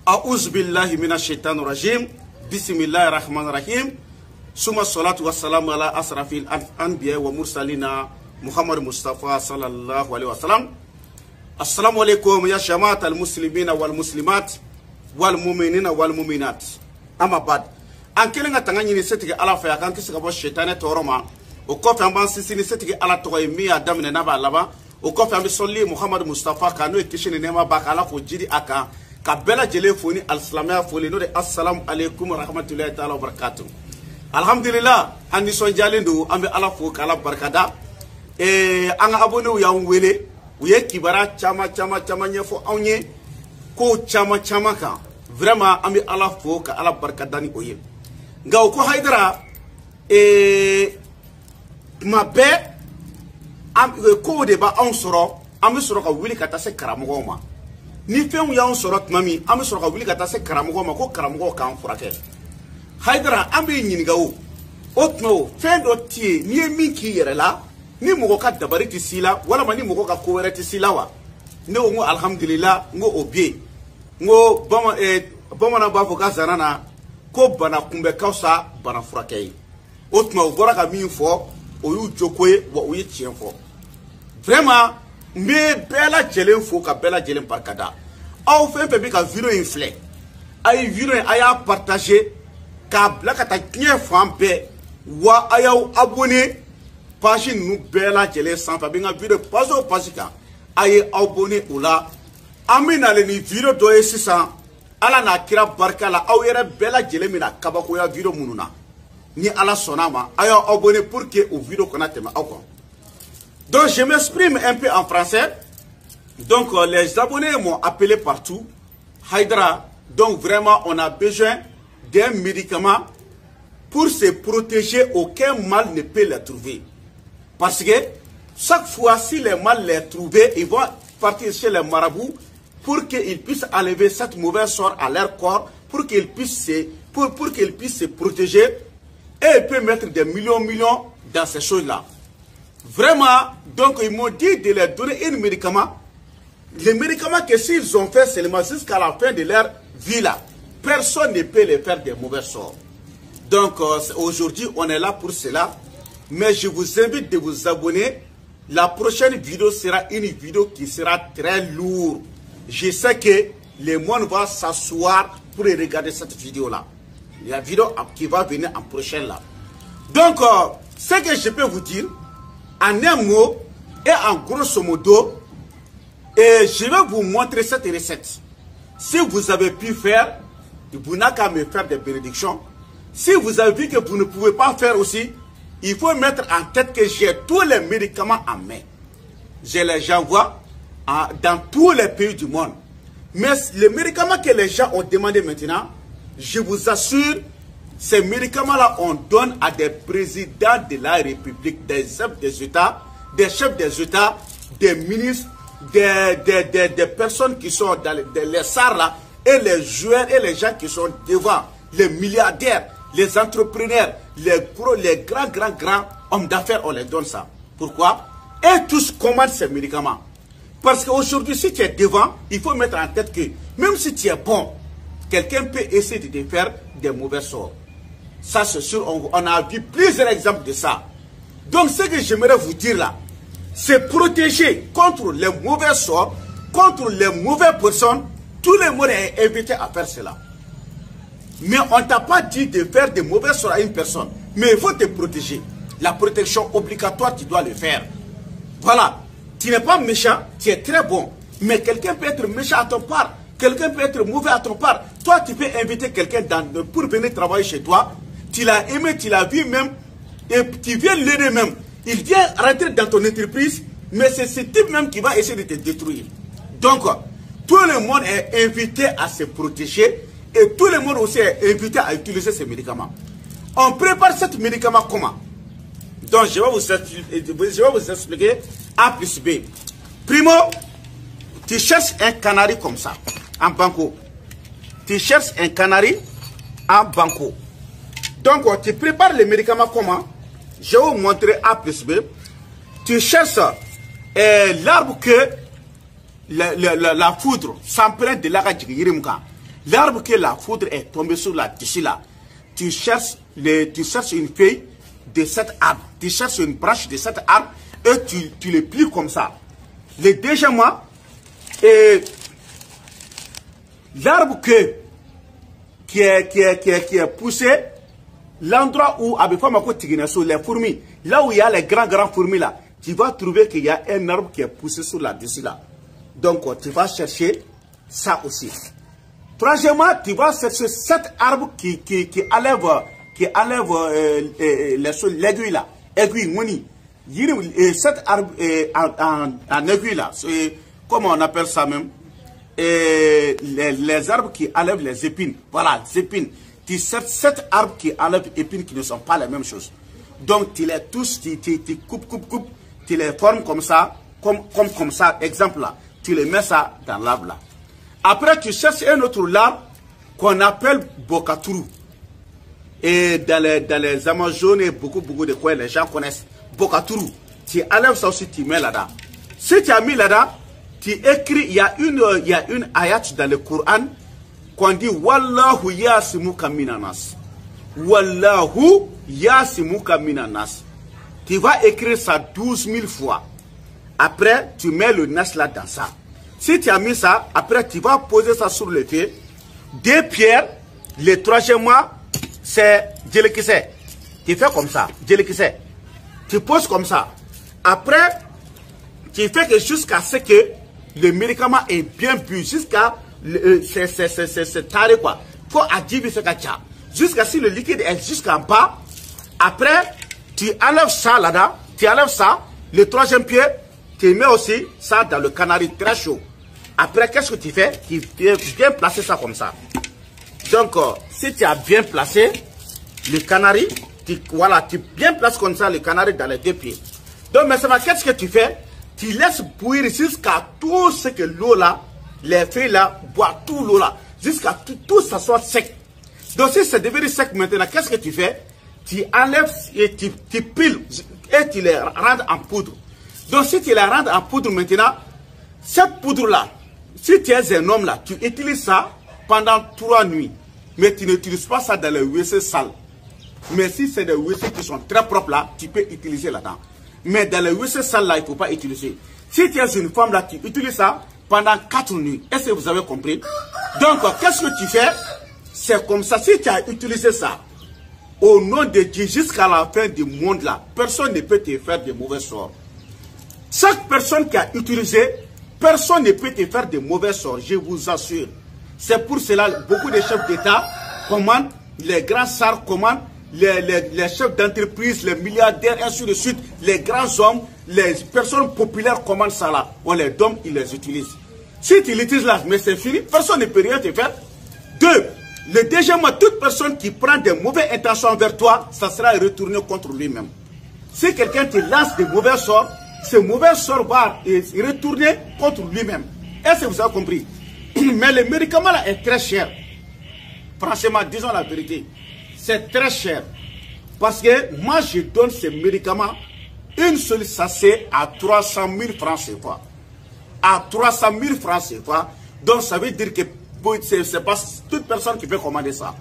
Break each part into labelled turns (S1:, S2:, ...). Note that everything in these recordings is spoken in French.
S1: A'udhu billahi minash shaitanir rajim. Bismillahir rahmanir rahim. Summa salatu wassalamu ala asrafil anbiya wa mursalina Muhammad Mustafa sallallahu alaihi wasallam. Assalamu alaikum ya jama'at al-muslimina wal muslimat wal mu'minina wal mu'minat. Amma bad. An kelenga tangani ni setike ala fa kan kisi ka bo shaitane toroma. O ko fa ban sisi ni setike ala to mi adam ne na ba laba. O ko fa bi solli Muhammad Mustafa kanu e kishini ne ma ba kala ko jidi aka. Ka bela jele foni al-islamia foni no de assalamu alaikum wa rahmatullahi ta'ala wa barakatuh. Alhamdulillah andi so jalindu ambe ala fo kala barkada anga abone ya wele uye kibara chama nyefo awnye ko chama ka vraiment ambe ala fo ka ala barkada ni oye ngaw ko haydara mabe am ko de ba on soro ambe soro ka wili ka tase karamogo ma ni fen ya on soro mami ambe soro ka wili ka tase karamogo ma ko karamogo kan furake Haidara ambe nyiniga otno fendo tie ni minki yere la ni mogo ka dabari ti sila wala mani mogo ka kowere ti sila wa ne ngo alhamdulillah ngo obie ngo bama na bafo ka zanana ko bana kumbe kausa bana furakei otno gora ka min fo o yu jokoye wa o yi tien fo vraiment me bela jelen fo ka bela jelen parkada aw fe pe bi ka video inflé ay video aya partager ka blaka ta kien fambe wa ayaw abonné page nous bela jele sans fa binga video paso pasika ay abonné ola amina le ni video do e 600 ala na kira barka la aw yere bela jele mina kabako ya video mununa ni ala sonama ayaw abonné pour que au video connate ma akon. Donc je m'exprime un peu en français. Donc les abonnés m'ont appelé partout Haidara, donc vraiment on a besoin d'un médicament pour se protéger, aucun mal ne peut les trouver. Parce que chaque fois, si les mal les trouvent, ils vont partir chez les marabouts pour qu'ils puissent enlever cette mauvaise sort à leur corps, pour qu'ils puissent se protéger et ils peuvent mettre des millions dans ces choses-là. Vraiment, donc ils m'ont dit de leur donner un médicament. Les médicaments que s'ils ont fait seulement jusqu'à la fin de leur vie là, personne ne peut les faire des mauvais sorts. Donc aujourd'hui on est là pour cela. Mais je vous invite de vous abonner. La prochaine vidéo sera une vidéo qui sera très lourde. Je sais que le monde va s'asseoir pour regarder cette vidéo là. La vidéo qui va venir en prochaine là. Donc ce que je peux vous dire en un mot et en grosso modo, et je vais vous montrer cette recette. Si vous avez pu faire, vous n'avez qu'à me faire des bénédictions. Si vous avez vu que vous ne pouvez pas faire aussi, il faut mettre en tête que j'ai tous les médicaments en main. Je les envoie dans tous les pays du monde. Mais les médicaments que les gens ont demandé maintenant, je vous assure, ces médicaments-là, on donne à des présidents de la République, des chefs des États, des ministres, des personnes qui sont dans les SAR là, et les joueurs et les gens qui sont devant, les milliardaires, les entrepreneurs, les grands hommes d'affaires, on les donne ça. Pourquoi? Et tous commandent ces médicaments. Parce qu'aujourd'hui, si tu es devant, il faut mettre en tête que même si tu es bon, quelqu'un peut essayer de te faire des mauvais sorts. Ça, c'est sûr, on a vu plusieurs exemples de ça. Donc, ce que j'aimerais vous dire là, c'est protéger contre les mauvais sorts, contre les mauvaises personnes. Tout le monde est invité à faire cela. Mais on ne t'a pas dit de faire de mauvais sorts à une personne. Mais il faut te protéger. La protection obligatoire, tu dois le faire. Voilà. Tu n'es pas méchant, tu es très bon. Mais quelqu'un peut être méchant à ton part. Quelqu'un peut être mauvais à ton part. Toi, tu peux inviter quelqu'un pour venir travailler chez toi. Tu l'as aimé, tu l'as vu même. Et tu viens l'aider même. Il vient rentrer dans ton entreprise. Mais c'est ce type même qui va essayer de te détruire. Donc, tout le monde est invité à se protéger et tout le monde aussi est invité à utiliser ces médicaments. On prépare ces médicaments comment? Donc, je vais vous expliquer A plus B. Primo, tu cherches un canari comme ça, en banco. Tu cherches un canari en banco. Donc, tu prépares les médicaments comment? Je vais vous montrer A plus B. Tu cherches l'arbre que la foudre s'emprunte de la. L'arbre que la foudre est tombée sur la dessus là, tu cherches une feuille de cet arbre, tu cherches une branche de cet arbre et tu le plies comme ça. Le deuxième mois, l'arbre qui est poussé, l'endroit où, les fourmis, là où il y a les grands fourmis là, tu vas trouver qu'il y a un arbre qui est poussé sur la dessus là. Donc tu vas chercher ça aussi. Troisièmement, tu vas chercher cet arbre qui enlève l'aiguille là, aiguille, moni. Cet arbre en aiguille là, comment on appelle ça même? Les arbres qui enlèvent les épines. Voilà, les épines. Tu cherches cet arbre qui enlève les épines qui ne sont pas les mêmes choses. Donc tu les tous, tu coupes, tu les formes comme ça, comme ça, exemple là. Tu les mets ça dans l'arbre là. Après, tu cherches un autre arbre qu'on appelle Bokatourou. Et dans les Amazones, beaucoup de coins, les gens connaissent Bokatourou. Tu enlèves ça aussi, tu mets là-dedans. Si tu as mis là-dedans, tu écris, il y a une ayat dans le Coran qu'on dit Wallahu yasimuka minanas. Wallahu yasimuka minanas. Tu vas écrire ça 12 000 fois. Après, tu mets le nas là dans ça. Si tu as mis ça, après tu vas poser ça sur le feu. 2 pierres, le troisième mois, c'est Djelekise. Tu fais comme ça, Djelekise. Tu poses comme ça. Après, tu fais que jusqu'à ce que le médicament est bien bu, jusqu'à c'est taré quoi. Faut adjiver ce kacha. Jusqu'à si le liquide est jusqu'en bas. Après, tu enlèves ça là-dedans, tu enlèves ça, le troisième pied, tu mets aussi ça dans le canari très chaud. Après, qu'est-ce que tu fais? Tu viens placer ça comme ça. Donc, si tu as bien placé le canari, voilà, tu bien places comme ça le canari dans les 2 pieds. Donc, maintenant, qu'est-ce que tu fais? Tu laisses bouillir jusqu'à tout ce que l'eau là, les feuilles là, boivent tout l'eau là, jusqu'à tout ça soit sec. Donc, si c'est devenu sec maintenant, qu'est-ce que tu fais? Tu enlèves et tu piles et tu les rends en poudre. Donc, si tu les rends en poudre maintenant, cette poudre là, si tu es un homme là, tu utilises ça pendant 3 nuits. Mais tu n'utilises pas ça dans les WC sales. Mais si c'est des WC qui sont très propres là, tu peux utiliser là-dedans. Mais dans les WC sales là, il ne faut pas utiliser. Si tu es une femme là, tu utilises ça pendant 4 nuits. Est-ce que vous avez compris? Donc, qu'est-ce que tu fais? C'est comme ça. Si tu as utilisé ça, au nom de Dieu, jusqu'à la fin du monde là, personne ne peut te faire de mauvais sorts. Chaque personne qui a utilisé, personne ne peut te faire de mauvais sorts, je vous assure. C'est pour cela que beaucoup de chefs d'État commandent, les grands sars commandent, les chefs d'entreprise, les milliardaires, ainsi de suite, les grands hommes, les personnes populaires commandent ça là. On les donne, ils les utilisent. Si tu l'utilises là, mais c'est fini, personne ne peut rien te faire. 2. Le deuxième, toute personne qui prend de mauvaises intentions vers toi, ça sera retourné contre lui-même. Si quelqu'un te lance de mauvais sorts, ce mauvais sort va retourner contre lui-même. Est-ce que vous avez compris? Mais le médicament là est très cher. Franchement, disons la vérité. C'est très cher. Parce que moi, je donne ces médicaments, une seule sachet à 300 000 francs CFA. À 300 000 francs CFA. Donc, ça veut dire que c'est pas toute personne qui peut commander ça.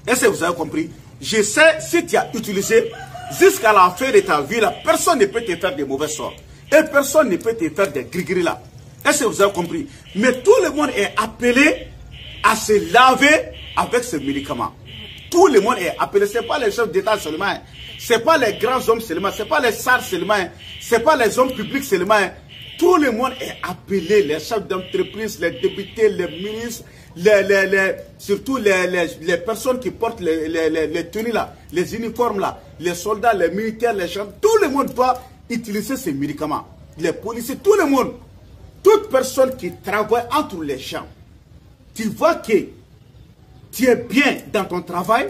S1: Est-ce que vous avez compris? Je sais, si tu as utilisé, jusqu'à la fin de ta vie, là, personne ne peut te faire de mauvais sorts. Et personne ne peut te faire des gris-gris là. Est-ce que vous avez compris? Mais tout le monde est appelé à se laver avec ce médicament. Tout le monde est appelé. Ce n'est pas les chefs d'État seulement. Ce n'est pas les grands hommes seulement. Ce n'est pas les SAR seulement. Ce n'est pas les hommes publics seulement. Tout le monde est appelé. Les chefs d'entreprise, les députés, les ministres, surtout les personnes qui portent les tenues là, les uniformes là, les soldats, les militaires, les gens. Tout le monde doit utiliser ces médicaments. Les policiers, tout le monde. Toute personne qui travaille entre les champs, tu vois que tu es bien dans ton travail,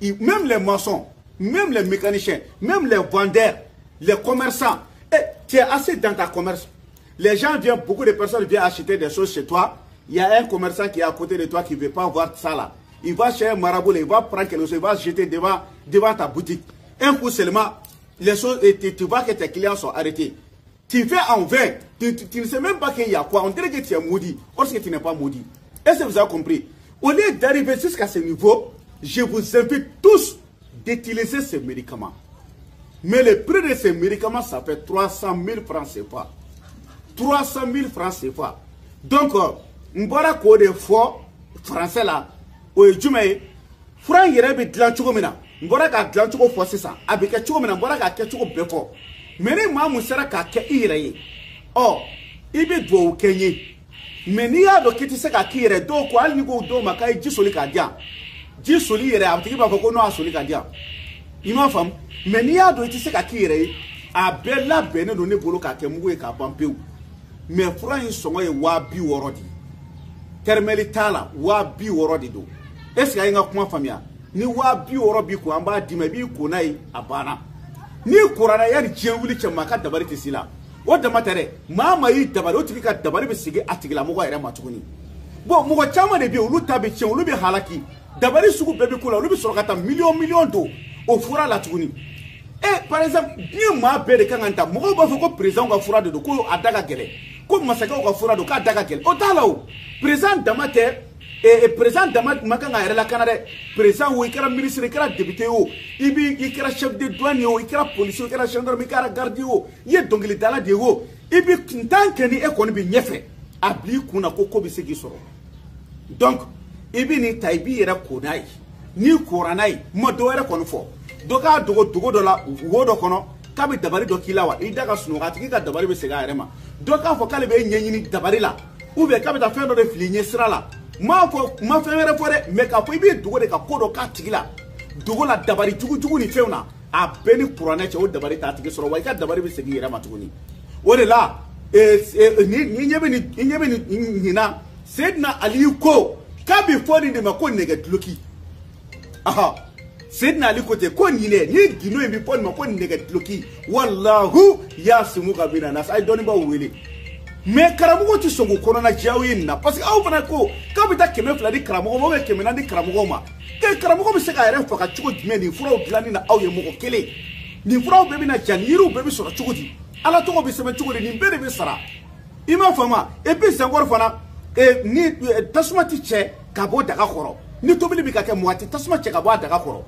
S1: même les maçons, même les mécaniciens, même les vendeurs, les commerçants, et tu es assis dans ta commerce. Les gens viennent, beaucoup de personnes viennent acheter des choses chez toi. Il y a un commerçant qui est à côté de toi qui ne veut pas voir ça là. Il va chez un marabout, il va prendre quelque chose, il va jeter devant ta boutique. Un coup seulement, les choses, tu vois que tes clients sont arrêtés. Tu fais en vain, tu ne sais même pas qu'il y a quoi. On dirait que tu es maudit, or que tu n'es pas maudit. Est-ce que vous avez compris? Au lieu d'arriver jusqu'à ce niveau, je vous invite tous d'utiliser ces médicaments. Mais le prix de ces médicaments, ça fait 300 000 francs CFA. 300 000 francs CFA. Donc, m'bora ko de fo français là, o jume franc yere be dilan cogo mina. M'bora ka dilan cogo fo sisan. A be kɛ cogo mina, m'bora ka kɛ cogo bɛɛ fɔ. Mais ni maa mun sera k'a kɛ i yɛrɛ ye, ɔ i bɛ duwawu kɛ n ye. Mais n'i y'a dɔn k'i tɛ se k'a k'i yɛrɛ, dɔw ko hali ni ko dɔw ma k'a ye ji soli k'a di yan. Ji soli yɛrɛ a tigi b'a fɔ ko n'o y'a soli k'a di yan. I m'a faamu? Mais n'i y'a dɔn i tɛ se k'a k'i yɛrɛ ye, a bɛɛ labɛnnen don ne bolo k'a kɛ mugu ye k'a ban pewu. Mais fura in sɔngɔ ye 60,000 de ye. Tɛrɛmɛli t'a la 60,000 de don. Est ce que a ye n ka kuma faamuya? Ni 60,000 b'i kun an b'a d'i ma i b'i ko n'a ye a banna. N'i kora yani diɲɛ wuli cɛ maa ka dabali tɛ s'i la. O dama tɛ dɛ, maa ma y'i dabali o tigi ka dabali bɛ segin a tigilamɔgɔ yɛrɛ ma tuguni. Bon mɔgɔ caman de bɛ yen olu ta bɛ tiɲɛ olu bɛ halaki. Dabali sugu bɛɛ bɛ k'u la olu bɛ sɔrɔ ka taa miliyɔn don o fura la tuguni. Par exemple ni maa bɛɛ de kan ka ta mɔgɔw b'a fɔ ko président ka fura de don ko a da ka gɛlɛn ko masakɛw ka fura don k'a da ka gɛlɛn o t'a la o président dama tɛ président dama man kan ka yɛrɛ lakana dɛ président o i kɛra ministre i kɛra député o i kɛra chef de douane o i kɛra policier o i kɛra gendarme i kɛra gardien o i ye dɔnkilidala de ye o i bi tant que ni e kɔni bɛ ɲɛfɛ a bil'i kun na ko bɛ se k'i sɔrɔ donc i bi nin ta i b'i yɛrɛ ko n'a ye n'i kora n'a ye ma dɔ wɛrɛ kɔni fɔ dɔ k'a dogo dɔ la wo dɔ kɔnɔ k'a bɛ dabali dɔ k'i la wa i da ka sunɔgɔ a tigi ka dabali bɛ segin a yɛrɛ ma dɔ k'a fɔ k'ale bɛ ɲɛɲini dabali la ou bien k'a bɛ taa fɛn dɔ de fili ɲɛ sira la ma fɛn wɛrɛ fɔ dɛ mais k'a fɔ i bɛ dogo de ka ko dɔ k'a tigi la dogo la dabali jugu ni fɛnw na a bɛɛ ni kuranɛ cɛ o dabali t'a tigi sɔrɔ wa i ka dabali bɛ segin i yɛrɛ ma tuguni o de la ni ɲɛ bɛ nin na Seydina Aliyu ko k'a bɛ fɔ nin de ma ko nɛgɛduloki Seydina Ali ko ten ko nin dɛ ni gindo in bɛ fɔ nin ma ko nɛgɛduloki wallahu yasimuka mina nas a ye dɔnnibaaw wele mais karamɔgɔ tɛ sɔn k'o kɔnɔna jɛya aw ye nin na parce que aw fana ko k'aw bɛ taa 200 di karamɔgɔ ma ou bien 400 di karamɔgɔ ma karamɔgɔ bɛ se k'a yɛrɛ faga cogo jumɛn nin furaw dilanni na aw ye mɔgɔ kelen nin furaw bɛɛ bɛ na ja nin yiriw bɛɛ bɛ sɔrɔ cogo di ala tɔgɔ bɛ sɛbɛn cogo di nin bɛɛ de bɛ sara i m'a faamu et puis Senghor fana ni tasuma tɛ cɛ ka bɔ daga kɔrɔ ni tobili bɛ ka kɛ mɔgɔ tɛ tasuma cɛ ka bɔ a daga kɔrɔ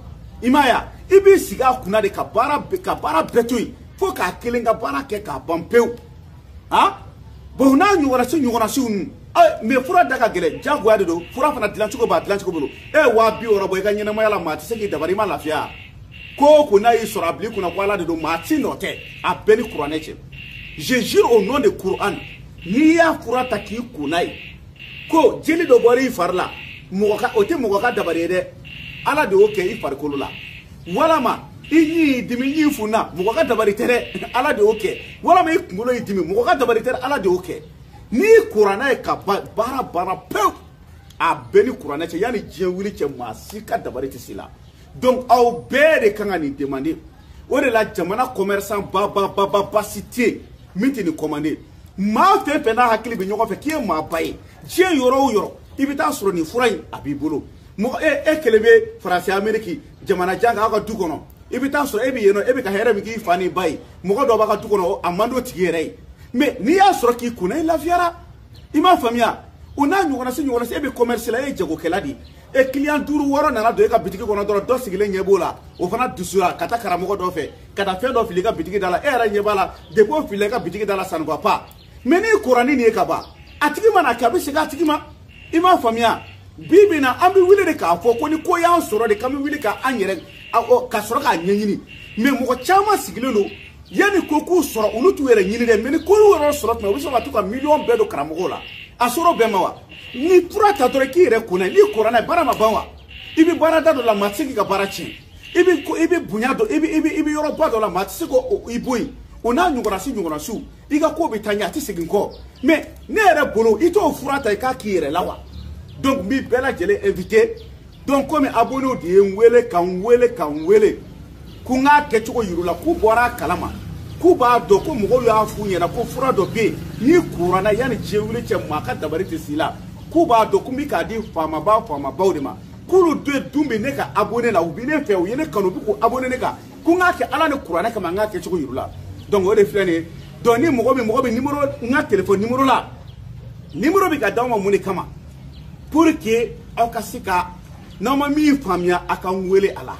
S1: i m'a ye i b'i sigi a kunna de ka baara bɛɛ to yen fo k'a kelen ka baara kɛ k'a ban pewu bon n'a ɲɔgɔnnasiw ninnu mais fura da ka gɛlɛn diyagoya de don fura fana dilancogo b'a dilancogo bolo 60,000 bɔ i ka ɲɛnamaya la maa tɛ se k'i dabali i ma lafiya ko n'a y'i sɔrɔ a bil'i kunna ko ala de don maa ti nɔ tɛ a bɛɛ ni kuranɛ cɛ je jure au nom de Coran n'i y'a fura ta k'i kun n'a ye ko jeli dɔ bɔra i fari la o tɛ mɔgɔ ka dabali ye dɛ ala de y'o kɛ i farikolo la walama i ɲi dimi ɲi funna mɔgɔ ka dabali tɛ dɛ ala de y'o kɛ walama i kunkolo y'i dimi mɔgɔ ka dabali tɛ dɛ ala de y'o kɛ n'i kuranɛ ye ka baara pewu a bɛɛ ni kuranɛ cɛ yanni diɲɛ wuli cɛ maa si ka dabali tɛ se la donc aw bɛɛ de kan ka nin demander o de la jamana commerçant ba si tɛ yen min tɛ nin commander maa fɛn fɛn n'a hakili bɛ ɲɔgɔn fɛ k'i ye maa ba ye diɲɛ yɔrɔ o yɔrɔ i bɛ taa sɔrɔ nin fura in a b'i bolo mɔgɔ e kelen bɛ Faransi Amérique jamana jan kan aw ka du kɔnɔ i bɛ taa sɔrɔ e bɛ yen nɔ e bɛ ka hɛrɛ min k'i fa ni ba ye mɔgɔ dɔ b'a ka du kɔnɔ a man d'o tigi yɛrɛ ye mais n'i y'a sɔrɔ k'i kunna i lafiyara i m'a faamuya o n'a ɲɔgɔnna e bɛ commerce la e ye jagokɛla de ye client 5 6 nana don e ka bitigi kɔnɔ dɔrɔn dɔ sigilen ɲɛ b'o la o fana dusura ka taa karamɔgɔ dɔ fɛ ka taa fɛn dɔ fili i ka bitigi da la e yɛrɛ ɲɛ b'a la depuis o filila i ka bitigi da la ça ne va pas mais n'i kora ni nin ye ka ban a tigi mana kɛ a bɛ segin a tigi ma i m'a faamuya bi bi in na an bɛ wuli de k'a fɔ ko ni ko y'an sɔrɔ de k'an bɛ wuli k'an yɛrɛ ka sɔrɔ k'a ɲɛɲini mais mɔgɔ caman sigilen don yanni ko k'u sɔrɔ olu t'u yɛrɛ ɲini dɛ mais ni ko y'u yɛrɛ sɔrɔ tuma u bɛ sɔrɔ ka t'u ka miliyɔn bɛɛ don karamɔgɔw la a sɔrɔ bɛɛ ma wa ni fura ta dɔrɔn k'i yɛrɛ kunna n'i kora n'a ye baara ma ban wa i bɛ baarada dɔ la maa tɛ se k'i ka baara tiɲɛ i bɛ bonya dɔ i bɛ yɔrɔba dɔ la maa tɛ se k'o i bɔ yen o n'a ɲɔgɔnnasiw i ka ko bɛ taa ɲɛ a tɛ segin kɔ mais ne yɛrɛ bolo i t'o fura ta i k'a k'i yɛrɛ la wa donc n b'i bɛɛ lajɛlen invité donc komi abonnew de ye n wele ka n wele ko n k'a kɛcogo yir'u la k'u bɔra a kalama k'u b'a dɔn ko mɔgɔw y'a f'u ɲɛna ko fura dɔ bɛ yen n'i kuranna yanni diɲɛ wuli cɛ maa ka dabali tɛ s'i la k'u b'a dɔn ko n bɛ k'a di faamabaw de ma k'olu dun bɛ ne ka abonné la u bɛ ne fɛ u ye ne kanu u bɛ k'u abonné ne kan ko n k'a kɛ ala ni kuranɛ kama n k'a kɛcogo yir'u la donc o de filɛ nin ye donc ni mɔgɔ bɛ numéro n ka téléphone numéro la numéro bɛ ka d'aw ma mun de kama pour que aw ka se ka n'aw ma min faamuya a ka n wele a la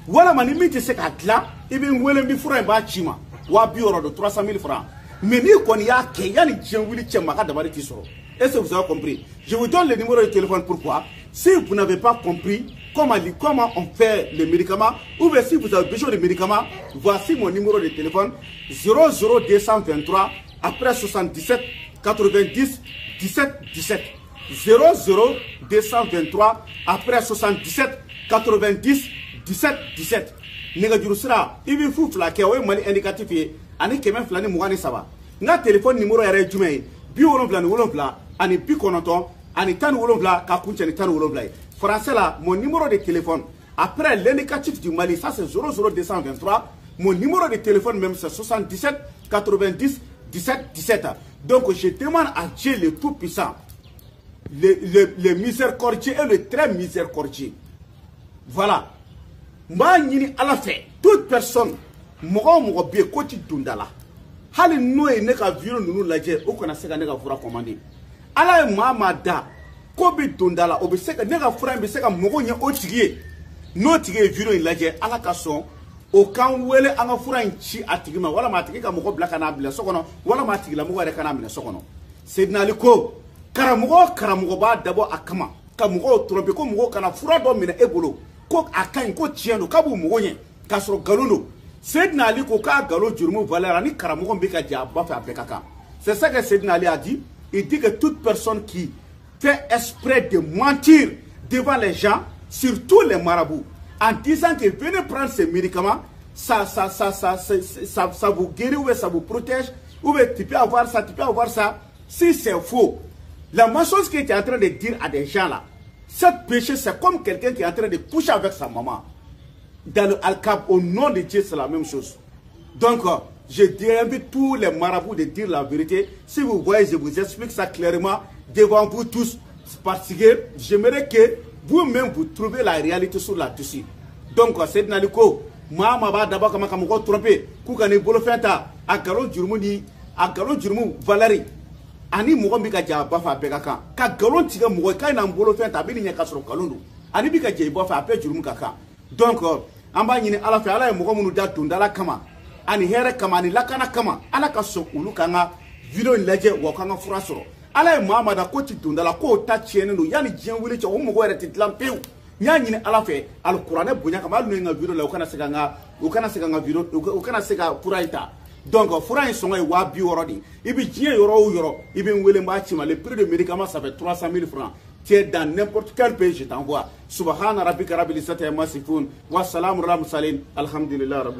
S1: walama ni min tɛ se k'a dilan i bɛ n wele n bɛ fura in b'a ci ma 200 de 300 000 francs mais n'i kɔni y'a kɛ yanni diɲɛ wuli cɛ ma a ka dabali t'i sɔrɔ. Est-ce que vous avez compris? Je vous donne le numéro de téléphone. Pourquoi? Si vous n'avez pas compris comment on fait les médicaments, ou bien si vous avez besoin de médicaments, voici mon numéro de téléphone 00223 après 77 90 17 17. 00223 après 77 90 17 17. Négajuru sira ibi fu flake o mali indicatif ye ani kɛmɛ fila ni 23. Nga téléphone numéro yɛrɛ jumɛn ye 77 ani 90 ani 17 ka kuncɛ ni 17 ye. Français là, mon numéro de téléphone après l'indicatif du Mali, ça c'est 00223. Mon numéro de téléphone même c'est 77 90 17 17. Donc je demande à Dieu le Tout-Puissant, le miséricordieux et le très miséricordieux. Voilà. M'a ñini ala fait toute personne mogo be ko ti dundala hali no e ne ka viro nunu laje o kana se ka ne ka fura commandé ala e mama da ko be dundala o be se ka ne ka fura be se ka mogo nya o tigie no tigie viro in laje ala ka son o kan wele an ka fura in ci atigima wala ma tigi ka mogo bla kana bla sokono wala ma tigi la mogo re kana mine sokono Seydina Ali ko karamogo ba dabo akama ka mogo trompe ko mogo kana fura do mine e bolo ko akan ko tiendo ka bu mogo nye ka soro galondo Seydina Ali ko ka galo jurumu valeur ni karamogo be ka ja ba fa bekaka. C'est ça que Seydina Ali a dit. Il dit que toute personne qui fait exprès de mentir devant les gens, surtout les marabouts, en disant que venez prendre ces médicaments, ça vous guérit ou ça vous protège, ou tu peux avoir ça, tu peux avoir ça. Si c'est faux, la même chose que tu es en train de dire à des gens là, cette péché c'est comme quelqu'un qui est en train de coucher avec sa maman. Dans le Al-Kab, au nom de Dieu, c'est la même chose. Donc, je invite tous les marabouts de dire la vérité. Si vous voyez, je vous explique ça clairement devant vous tous. Parce que j'aimerais que vous-même vous trouviez la réalité sur la dessus. Donc, c'est dans le coup, Mama va d'abord comme on tromper. Koukane Bolofenta, à Galon Jurmouni, à Galon Jurmou Valérie. Ani Mourambika Bafa Begaka. Ka Galon Tiga Mouka n'a Bolofenta, Bénia Castro Kalundu. Ani Bika Bafa, Pé Jurmukaka. Donc, amba ñini ala fe ala e mogo munu da dundala kama ani here kama ani lakana kama ala ka so ulu kanga video laje wa kanga fura soro ala e Muhammad ko ti dundala ko ta tiene no yani jien wuli ci o mogo ere ti lampew nya ñini ala fe alquran bunya kama alu nga video la o kana sega nga video o kana sega fura ita donc fura en songa e wa bi worodi ibi jien yoro ibi wele mba ci ma le prix de médicament ça fait 300 000 francs. Tu es dans n'importe quel pays, je t'envoie. Subhana rabbika rabbil izzati amma yasifun wa salamun alal mursalin. Alhamdulillah.